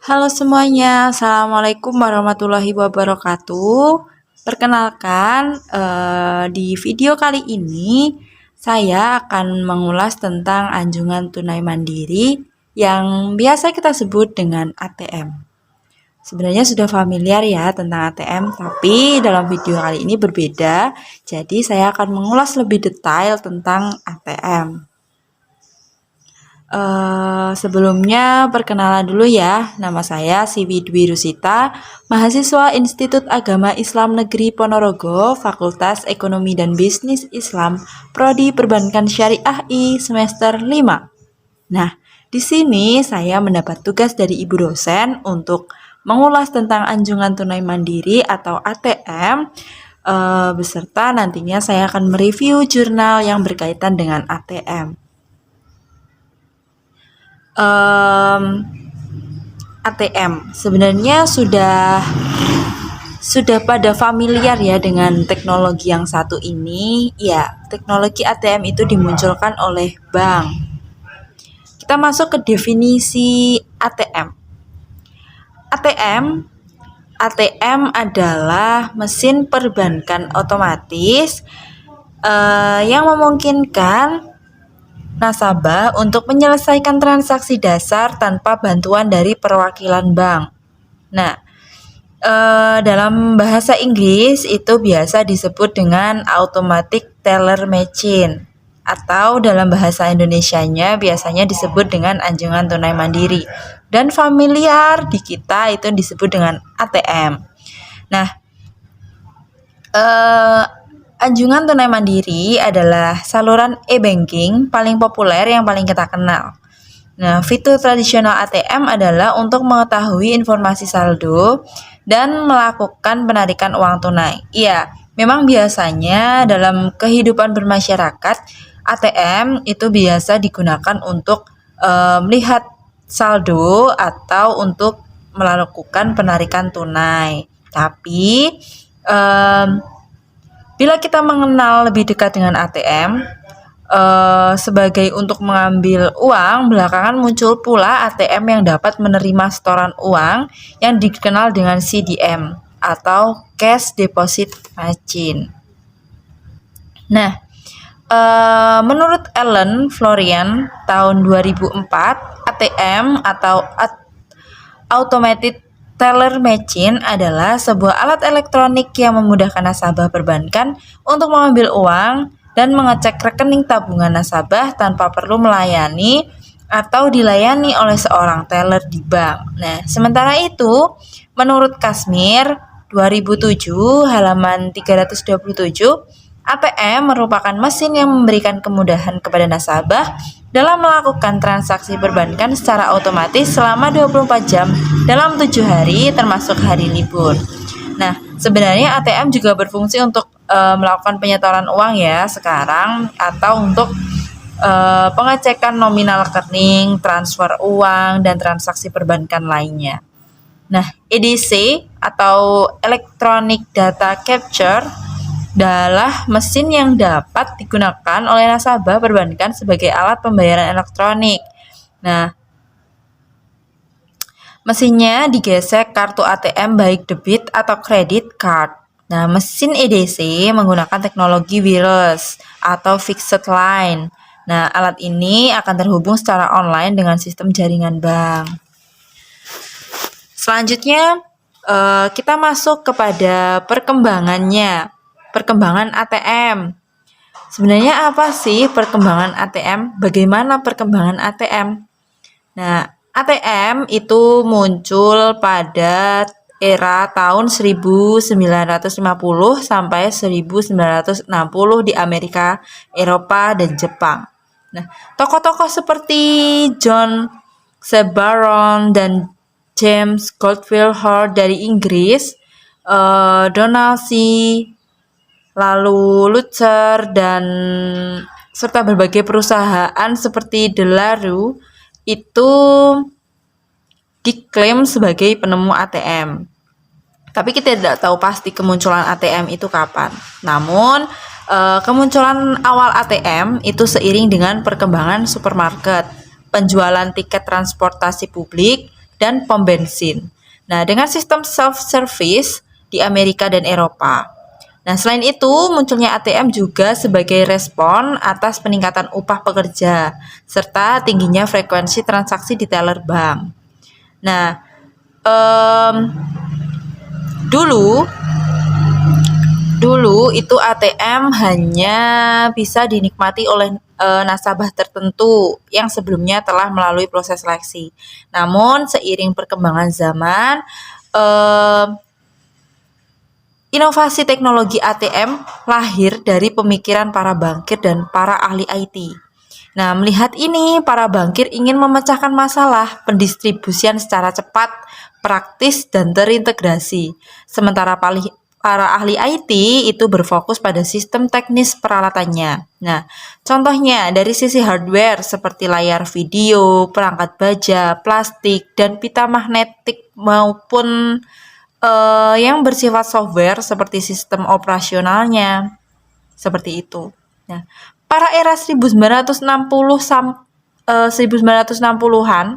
Halo semuanya, Assalamualaikum warahmatullahi wabarakatuh. Perkenalkan, di video kali ini saya akan mengulas tentang anjungan tunai mandiri yang biasa kita sebut dengan ATM. Sebenarnya sudah familiar ya tentang ATM, tapi dalam video kali ini berbeda. Jadi saya akan mengulas lebih detail tentang ATM. Sebelumnya perkenalan dulu ya, nama saya Siwi Dwi Rusita, mahasiswa Institut Agama Islam Negeri Ponorogo, Fakultas Ekonomi dan Bisnis Islam, Prodi Perbankan Syariah I semester 5. Nah, di sini saya mendapat tugas dari ibu dosen untuk mengulas tentang anjungan tunai mandiri atau ATM, beserta nantinya saya akan mereview jurnal yang berkaitan dengan ATM. ATM sebenarnya sudah pada familiar ya dengan teknologi yang satu ini. Ya, teknologi ATM itu dimunculkan oleh bank. Kita masuk ke definisi ATM. ATM adalah mesin perbankan otomatis yang memungkinkan nasabah untuk menyelesaikan transaksi dasar tanpa bantuan dari perwakilan bank. Nah, dalam bahasa Inggris itu biasa disebut dengan automatic teller machine, atau dalam bahasa Indonesianya biasanya disebut dengan anjungan tunai mandiri, dan familiar di kita itu disebut dengan ATM. Nah, anjungan tunai mandiri adalah saluran e-banking paling populer yang paling kita kenal. Nah, fitur tradisional ATM adalah untuk mengetahui informasi saldo dan melakukan penarikan uang tunai. Iya, memang biasanya dalam kehidupan bermasyarakat, ATM itu biasa digunakan untuk melihat saldo atau untuk melakukan penarikan tunai. Tapi bila kita mengenal lebih dekat dengan ATM sebagai untuk mengambil uang, belakangan muncul pula ATM yang dapat menerima setoran uang yang dikenal dengan CDM atau Cash Deposit Machine. Nah, menurut Allen Florian tahun 2004, ATM atau Automated Teller Machine adalah sebuah alat elektronik yang memudahkan nasabah perbankan untuk mengambil uang dan mengecek rekening tabungan nasabah tanpa perlu melayani atau dilayani oleh seorang teller di bank. Nah, sementara itu, menurut Kasmir 2007 halaman 327, ATM merupakan mesin yang memberikan kemudahan kepada nasabah dalam melakukan transaksi perbankan secara otomatis selama 24 jam dalam 7 hari termasuk hari libur. Nah, sebenarnya ATM juga berfungsi untuk melakukan penyetoran uang ya sekarang, atau untuk pengecekan nominal rekening, transfer uang, dan transaksi perbankan lainnya. Nah, EDC atau Electronic Data Capture adalah mesin yang dapat digunakan oleh nasabah perbankan sebagai alat pembayaran elektronik. Nah, mesinnya digesek kartu ATM baik debit atau credit card. Nah, mesin EDC menggunakan teknologi wireless atau fixed line. Nah, alat ini akan terhubung secara online dengan sistem jaringan bank. Selanjutnya, kita masuk kepada perkembangan ATM. Sebenarnya apa sih perkembangan ATM? Bagaimana perkembangan ATM? Nah, ATM itu muncul pada era tahun 1950 sampai 1960 di Amerika, Eropa, dan Jepang. Nah, tokoh-tokoh seperti John Barron dan James Goldfield Hall dari Inggris, Donald C. lalu Luther, dan serta berbagai perusahaan seperti DeLaRue itu diklaim sebagai penemu ATM. Tapi kita tidak tahu pasti kemunculan ATM itu kapan. Namun, kemunculan awal ATM itu seiring dengan perkembangan supermarket, penjualan tiket transportasi publik, dan pom bensin. Nah, dengan sistem self-service di Amerika dan Eropa. Nah, selain itu, munculnya ATM juga sebagai respon atas peningkatan upah pekerja, serta tingginya frekuensi transaksi di teller bank. Nah, dulu itu ATM hanya bisa dinikmati oleh nasabah tertentu yang sebelumnya telah melalui proses seleksi. Namun seiring perkembangan zaman, inovasi teknologi ATM lahir dari pemikiran para bankir dan para ahli IT. Nah, melihat ini, para bankir ingin memecahkan masalah pendistribusian secara cepat, praktis, dan terintegrasi. Sementara para ahli IT itu berfokus pada sistem teknis peralatannya. Nah, contohnya dari sisi hardware seperti layar video, perangkat baja, plastik, dan pita magnetik maupun yang bersifat software seperti sistem operasionalnya. Seperti itu. Nah, pada era 1960-an,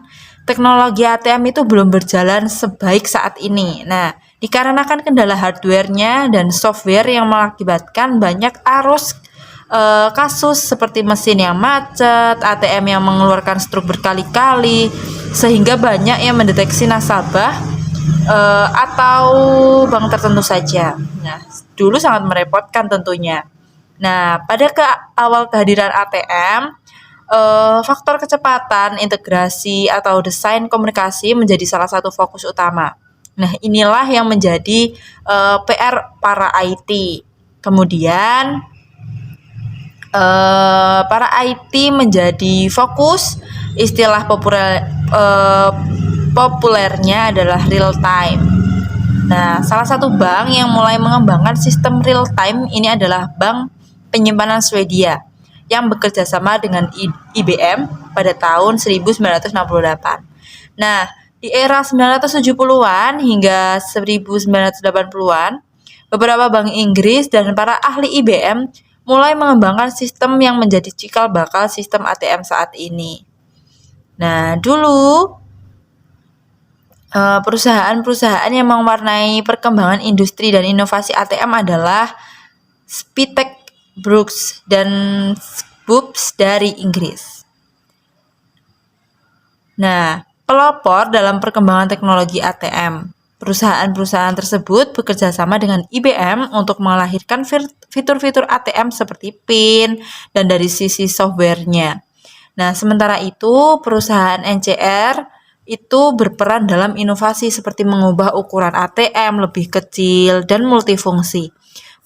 teknologi ATM itu belum berjalan sebaik saat ini. Nah, dikarenakan kendala hardware-nya dan software yang mengakibatkan banyak kasus seperti mesin yang macet, ATM yang mengeluarkan struk berkali-kali, sehingga banyak yang mendeteksi nasabah atau bank tertentu saja. Nah, dulu sangat merepotkan tentunya. Nah, pada awal kehadiran ATM, faktor kecepatan, integrasi, atau desain komunikasi menjadi salah satu fokus utama. Nah, inilah yang menjadi PR para IT. Kemudian, para IT menjadi fokus, istilah populernya adalah real time. Nah, salah satu bank yang mulai mengembangkan sistem real time ini adalah Bank Penyimpanan Swedia yang bekerja sama dengan IBM pada tahun 1968. Nah, di era 1970-an hingga 1980-an, beberapa bank Inggris dan para ahli IBM mulai mengembangkan sistem yang menjadi cikal bakal sistem ATM saat ini. Nah, dulu perusahaan-perusahaan yang mewarnai perkembangan industri dan inovasi ATM adalah Spitek, Brooks, dan Boops dari Inggris. Nah, pelopor dalam perkembangan teknologi ATM. Perusahaan-perusahaan tersebut bekerja sama dengan IBM untuk melahirkan fitur-fitur ATM seperti PIN dan dari sisi softwarenya. Nah, sementara itu perusahaan NCR itu berperan dalam inovasi seperti mengubah ukuran ATM lebih kecil dan multifungsi.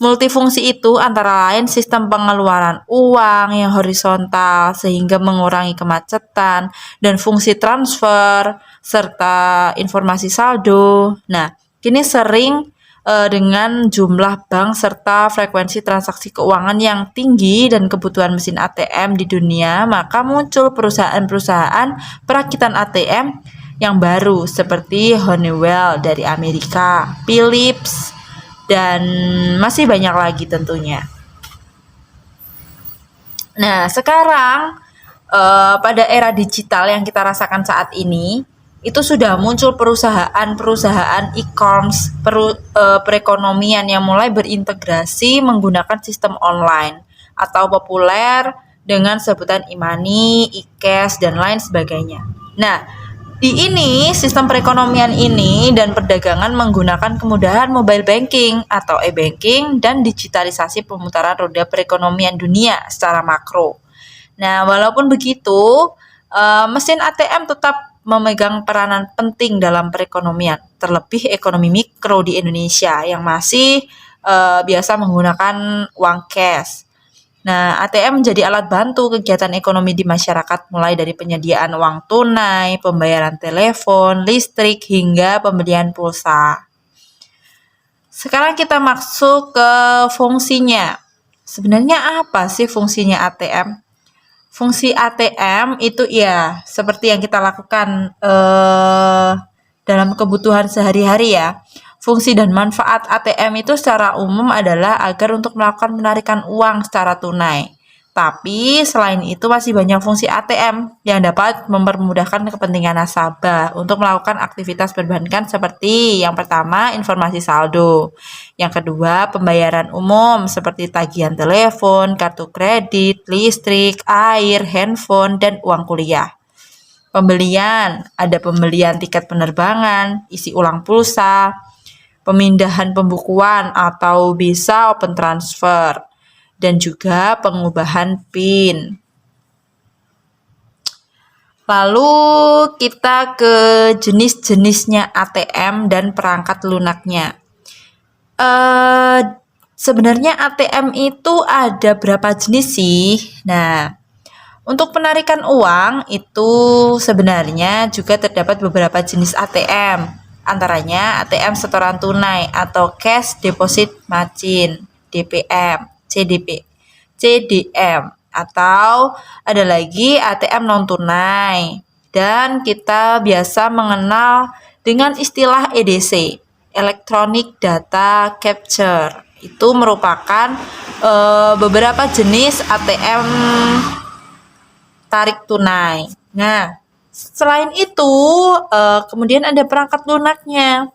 Multifungsi itu antara lain sistem pengeluaran uang yang horizontal sehingga mengurangi kemacetan dan fungsi transfer serta informasi saldo. Nah, kini sering dengan jumlah bank serta frekuensi transaksi keuangan yang tinggi dan kebutuhan mesin ATM di dunia, maka muncul perusahaan-perusahaan perakitan ATM yang baru seperti Honeywell dari Amerika, Philips, dan masih banyak lagi tentunya. Nah, sekarang pada era digital yang kita rasakan saat ini, itu sudah muncul perusahaan-perusahaan e-commerce, perekonomian yang mulai berintegrasi menggunakan sistem online atau populer dengan sebutan e-money, e-cash, dan lain sebagainya. Nah, di ini, sistem perekonomian ini dan perdagangan menggunakan kemudahan mobile banking atau e-banking dan digitalisasi pemutaran roda perekonomian dunia secara makro. Nah, walaupun begitu, mesin ATM tetap memegang peranan penting dalam perekonomian, terlebih ekonomi mikro di Indonesia yang masih biasa menggunakan uang cash. Nah, ATM menjadi alat bantu kegiatan ekonomi di masyarakat mulai dari penyediaan uang tunai, pembayaran telepon, listrik, hingga pembelian pulsa. Sekarang kita masuk ke fungsinya. Sebenarnya apa sih fungsinya ATM? Fungsi ATM itu ya seperti yang kita lakukan dalam kebutuhan sehari-hari ya. Fungsi dan manfaat ATM itu secara umum adalah agar untuk melakukan penarikan uang secara tunai. Tapi selain itu masih banyak fungsi ATM yang dapat mempermudahkan kepentingan nasabah untuk melakukan aktivitas perbankan seperti yang pertama informasi saldo, yang kedua pembayaran umum seperti tagihan telepon, kartu kredit, listrik, air, handphone, dan uang kuliah. Pembelian, ada pembelian tiket penerbangan, isi ulang pulsa, pemindahan pembukuan atau bisa open transfer, dan juga pengubahan PIN. Lalu kita ke jenis-jenisnya ATM dan perangkat lunaknya. Sebenarnya ATM itu ada berapa jenis sih? Nah, untuk penarikan uang itu sebenarnya juga terdapat beberapa jenis ATM. Antaranya ATM setoran tunai atau Cash Deposit Machine, DPM, CDM, atau ada lagi ATM non tunai. Dan kita biasa mengenal dengan istilah EDC, Electronic Data Capture. Itu merupakan beberapa jenis ATM tarik tunai. Nah, selain itu, kemudian ada perangkat lunaknya.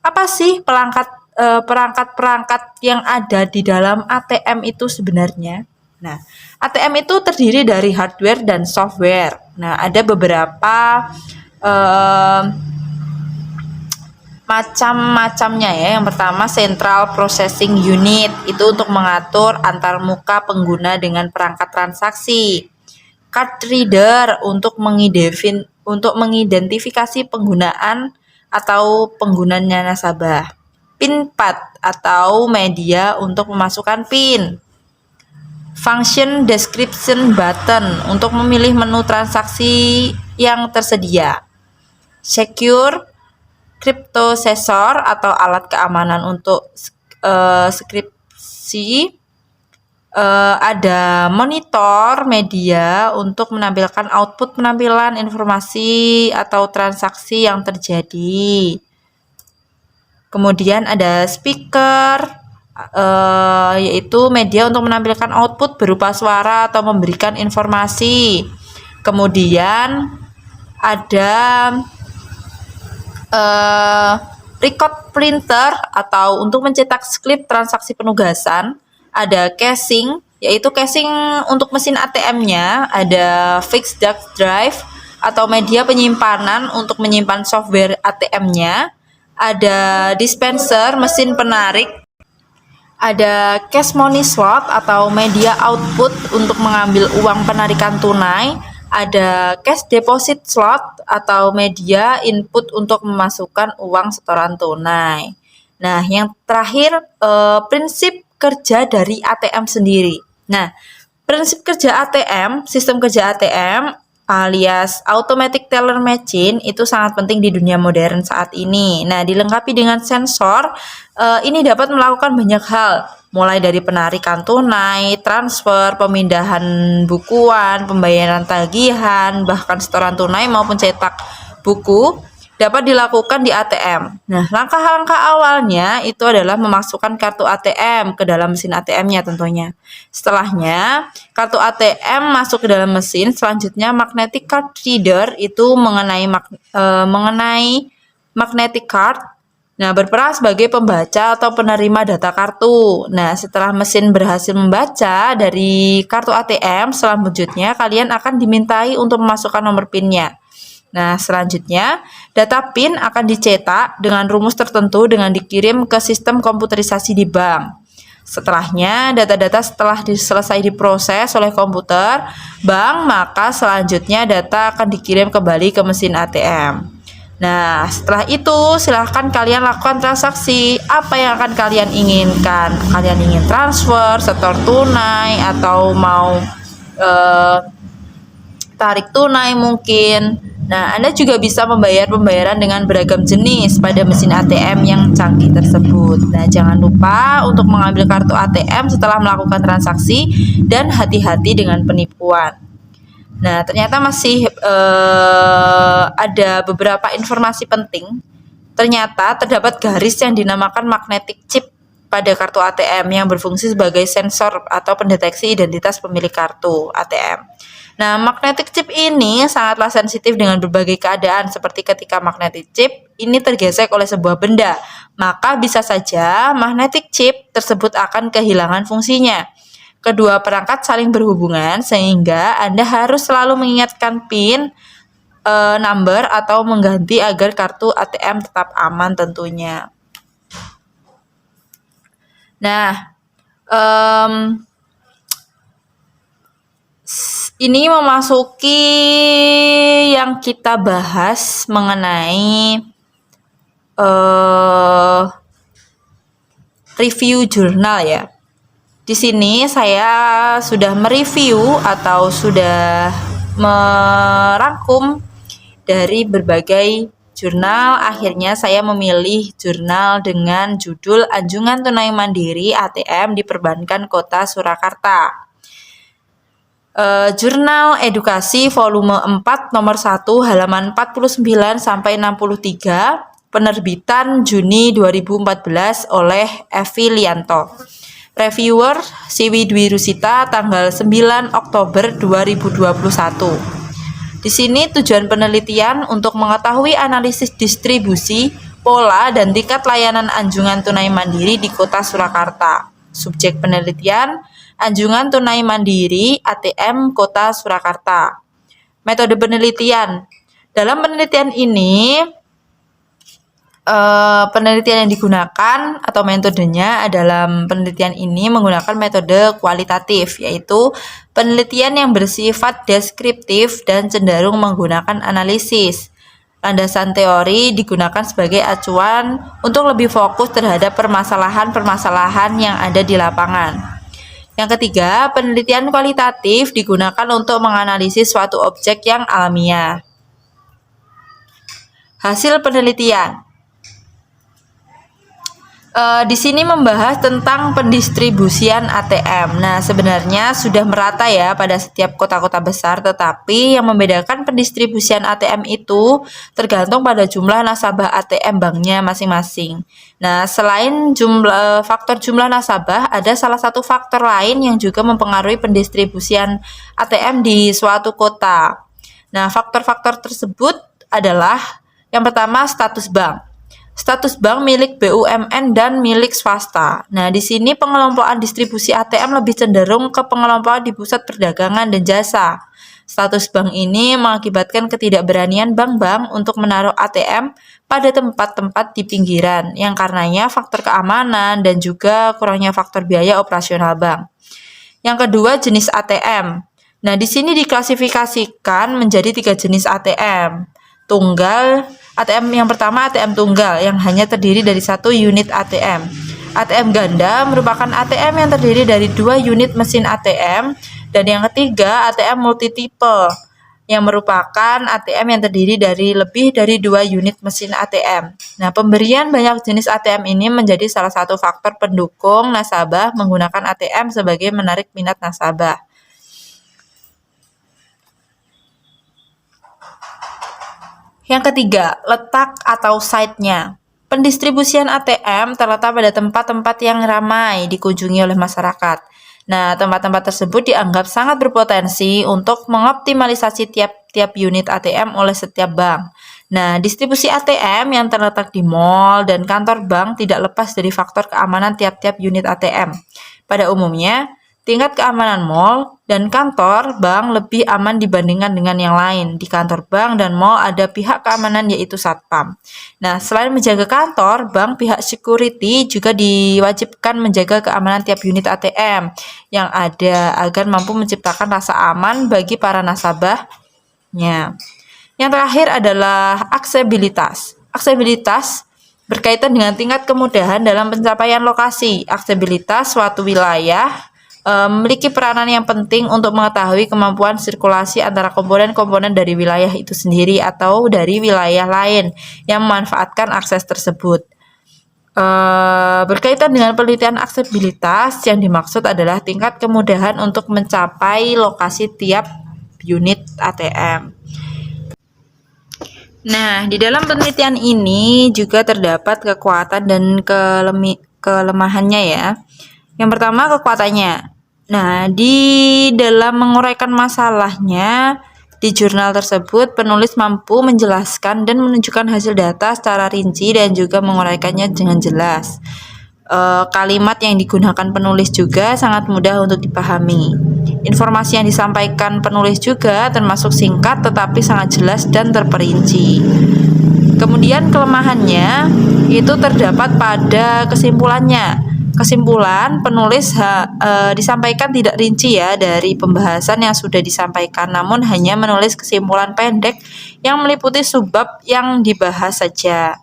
Apa sih perangkat-perangkat yang ada di dalam ATM itu sebenarnya? Nah, ATM itu terdiri dari hardware dan software. Nah, ada beberapa macam-macamnya ya. Yang pertama Central Processing Unit, itu untuk mengatur antar muka pengguna dengan perangkat transaksi. Card reader untuk mengidentifikasi penggunaan atau penggunanya nasabah. PIN pad atau media untuk memasukkan PIN. Function description button untuk memilih menu transaksi yang tersedia. Secure cryptosensor atau alat keamanan untuk skripsi. Ada monitor media untuk menampilkan output penampilan informasi atau transaksi yang terjadi. Kemudian ada speaker, yaitu media untuk menampilkan output berupa suara atau memberikan informasi. Kemudian ada record printer atau untuk mencetak skrip transaksi penugasan. Ada casing, yaitu casing untuk mesin ATM-nya. Ada fixed disk drive atau media penyimpanan untuk menyimpan software ATM-nya. Ada dispenser, mesin penarik. Ada cash money slot atau media output untuk mengambil uang penarikan tunai. Ada cash deposit slot atau media input untuk memasukkan uang setoran tunai. Nah, yang terakhir prinsip kerja dari ATM sendiri. Nah, prinsip kerja ATM, sistem kerja ATM alias Automatic Teller Machine itu sangat penting di dunia modern saat ini. Nah, dilengkapi dengan sensor, ini dapat melakukan banyak hal, mulai dari penarikan tunai, transfer, pemindahan bukuan, pembayaran tagihan, bahkan setoran tunai maupun cetak buku dapat dilakukan di ATM. Nah, langkah-langkah awalnya itu adalah memasukkan kartu ATM ke dalam mesin ATM-nya tentunya. Setelahnya, kartu ATM masuk ke dalam mesin, selanjutnya magnetic card reader itu mengenai magnetic card. Nah, berperan sebagai pembaca atau penerima data kartu. Nah, setelah mesin berhasil membaca dari kartu ATM, selanjutnya kalian akan dimintai untuk memasukkan nomor PIN-nya. Nah, selanjutnya data PIN akan dicetak dengan rumus tertentu dengan dikirim ke sistem komputerisasi di bank. Setelahnya, data-data setelah selesai diproses oleh komputer bank, maka selanjutnya data akan dikirim kembali ke mesin ATM. Nah, setelah itu silahkan kalian lakukan transaksi apa yang akan kalian inginkan. Kalian ingin transfer, setor tunai, atau mau tarik tunai mungkin. Nah, Anda juga bisa membayar pembayaran dengan beragam jenis pada mesin ATM yang canggih tersebut. Nah, jangan lupa untuk mengambil kartu ATM setelah melakukan transaksi dan hati-hati dengan penipuan. Nah, ternyata masih ada beberapa informasi penting. Ternyata terdapat garis yang dinamakan magnetic chip pada kartu ATM yang berfungsi sebagai sensor atau pendeteksi identitas pemilik kartu ATM. Nah, magnetic chip ini sangatlah sensitif dengan berbagai keadaan, seperti ketika magnetic chip ini tergesek oleh sebuah benda, maka bisa saja magnetic chip tersebut akan kehilangan fungsinya. Kedua perangkat saling berhubungan sehingga Anda harus selalu mengingatkan PIN, number atau mengganti agar kartu ATM tetap aman tentunya. Nah, ini memasuki yang kita bahas mengenai review jurnal ya. Di sini saya sudah mereview atau sudah merangkum dari berbagai jurnal. Akhirnya saya memilih jurnal dengan judul Anjungan Tunai Mandiri ATM di Perbankan Kota Surakarta. Jurnal Edukasi volume 4 nomor 1 halaman 49 sampai 63, penerbitan Juni 2014 oleh Evi Lianto. Reviewer Siwi Dwi Rusita tanggal 9 Oktober 2021. Di sini tujuan penelitian untuk mengetahui analisis distribusi, pola, dan tingkat layanan anjungan tunai mandiri di Kota Surakarta. Subjek penelitian, Anjungan Tunai Mandiri ATM Kota Surakarta. Metode penelitian. Dalam penelitian ini, penelitian yang digunakan atau metodenya dalam penelitian ini menggunakan metode kualitatif, yaitu penelitian yang bersifat deskriptif dan cenderung menggunakan analisis. Landasan teori digunakan sebagai acuan untuk lebih fokus terhadap permasalahan-permasalahan yang ada di lapangan. Yang ketiga, penelitian kualitatif digunakan untuk menganalisis suatu objek yang alamiah. Hasil penelitian. Di sini membahas tentang pendistribusian ATM. Nah, sebenarnya sudah merata ya pada setiap kota-kota besar, tetapi yang membedakan pendistribusian ATM itu tergantung pada jumlah nasabah ATM banknya masing-masing. Nah, selain faktor jumlah nasabah, ada salah satu faktor lain yang juga mempengaruhi pendistribusian ATM di suatu kota. Nah, faktor-faktor tersebut adalah yang pertama status bank. Status bank milik BUMN dan milik swasta. Nah, di sini pengelompokan distribusi ATM lebih cenderung ke pengelompokan di pusat perdagangan dan jasa. Status bank ini mengakibatkan ketidakberanian bank-bank untuk menaruh ATM pada tempat-tempat di pinggiran, yang karenanya faktor keamanan dan juga kurangnya faktor biaya operasional bank. Yang kedua, jenis ATM. Nah, di sini diklasifikasikan menjadi 3 jenis ATM. Tunggal, ATM yang pertama ATM tunggal yang hanya terdiri dari 1 unit ATM. ATM ganda merupakan ATM yang terdiri dari 2 unit mesin ATM. Dan yang ketiga ATM multitipe yang merupakan ATM yang terdiri dari lebih dari 2 unit mesin ATM. Nah, pemberian banyak jenis ATM ini menjadi salah satu faktor pendukung nasabah menggunakan ATM sebagai menarik minat nasabah. Yang ketiga, letak atau site-nya. Pendistribusian ATM terletak pada tempat-tempat yang ramai dikunjungi oleh masyarakat. Nah, tempat-tempat tersebut dianggap sangat berpotensi untuk mengoptimalisasi tiap-tiap unit ATM oleh setiap bank. Nah, distribusi ATM yang terletak di mal dan kantor bank tidak lepas dari faktor keamanan tiap-tiap unit ATM. Pada umumnya, tingkat keamanan mal dan kantor bank lebih aman dibandingkan dengan yang lain. Di kantor bank dan mal ada pihak keamanan yaitu satpam. Nah, selain menjaga kantor, bank pihak security juga diwajibkan menjaga keamanan tiap unit ATM yang ada agar mampu menciptakan rasa aman bagi para nasabahnya. Yang terakhir adalah aksesibilitas. Aksesibilitas berkaitan dengan tingkat kemudahan dalam pencapaian lokasi. Aksesibilitas suatu wilayah memiliki peranan yang penting untuk mengetahui kemampuan sirkulasi antara komponen-komponen dari wilayah itu sendiri atau dari wilayah lain yang memanfaatkan akses tersebut. Berkaitan dengan penelitian aksesibilitas, yang dimaksud adalah tingkat kemudahan untuk mencapai lokasi tiap unit ATM. Nah, di dalam penelitian ini juga terdapat kekuatan dan kelemahannya ya. Yang pertama kekuatannya. Nah, di dalam menguraikan masalahnya di jurnal tersebut, penulis mampu menjelaskan dan menunjukkan hasil data secara rinci dan juga menguraikannya dengan jelas. Kalimat yang digunakan penulis juga sangat mudah untuk dipahami. Informasi yang disampaikan penulis juga termasuk singkat tetapi sangat jelas dan terperinci. Kemudian kelemahannya itu terdapat pada kesimpulannya. Kesimpulan penulis disampaikan tidak rinci ya dari pembahasan yang sudah disampaikan, namun hanya menulis kesimpulan pendek yang meliputi subbab yang dibahas saja.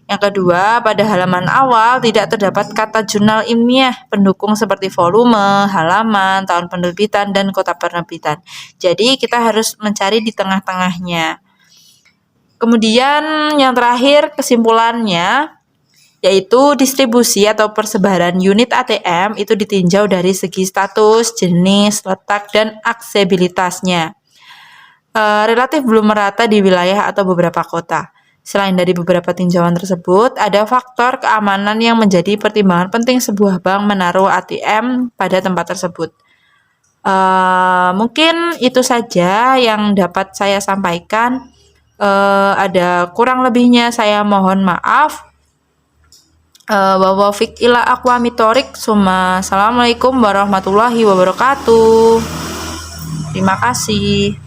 Yang kedua, pada halaman awal tidak terdapat kata jurnal ilmiah pendukung seperti volume, halaman, tahun penerbitan, dan kota penerbitan. Jadi kita harus mencari di tengah-tengahnya. Kemudian yang terakhir kesimpulannya yaitu distribusi atau persebaran unit ATM itu ditinjau dari segi status, jenis, letak, dan aksesibilitasnya. Relatif belum merata di wilayah atau beberapa kota. Selain dari beberapa tinjauan tersebut, ada faktor keamanan yang menjadi pertimbangan penting sebuah bank menaruh ATM pada tempat tersebut. Mungkin itu saja yang dapat saya sampaikan. Ada kurang lebihnya saya mohon maaf. Wa fiq ila aqwamit thoriq. Assalamualaikum warahmatullahi wabarakatuh. Terima kasih.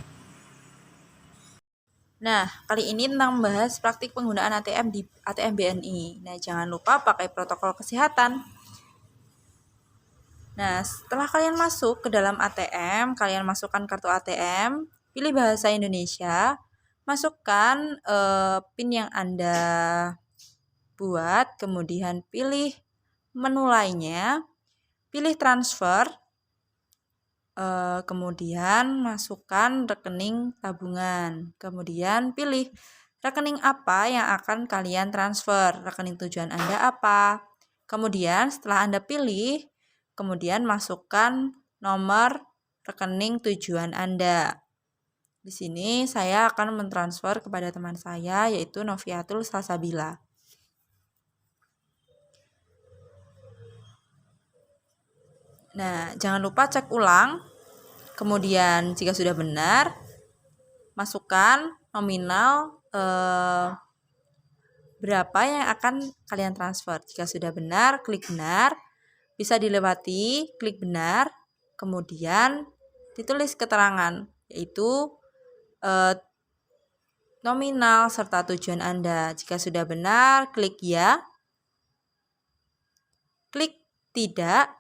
Nah, kali ini tentang membahas praktik penggunaan ATM di ATM BNI. Nah, jangan lupa pakai protokol kesehatan. Nah, setelah kalian masuk ke dalam ATM, kalian masukkan kartu ATM, pilih bahasa Indonesia, masukkan PIN yang Anda buat, kemudian pilih menu lainnya, pilih transfer, kemudian masukkan rekening tabungan, kemudian pilih rekening apa yang akan kalian transfer, rekening tujuan Anda apa. Kemudian setelah Anda pilih, kemudian masukkan nomor rekening tujuan Anda. Di sini saya akan mentransfer kepada teman saya yaitu Noviatul Salsabila. Nah, jangan lupa cek ulang. Kemudian jika sudah benar, masukkan nominal berapa yang akan kalian transfer. Jika sudah benar, klik benar. Bisa dilewati, klik benar. Kemudian ditulis keterangan, yaitu nominal serta tujuan Anda. Jika sudah benar, klik ya. Klik tidak.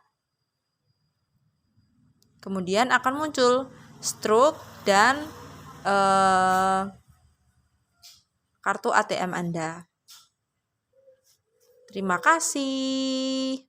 Kemudian akan muncul struk dan kartu ATM Anda. Terima kasih.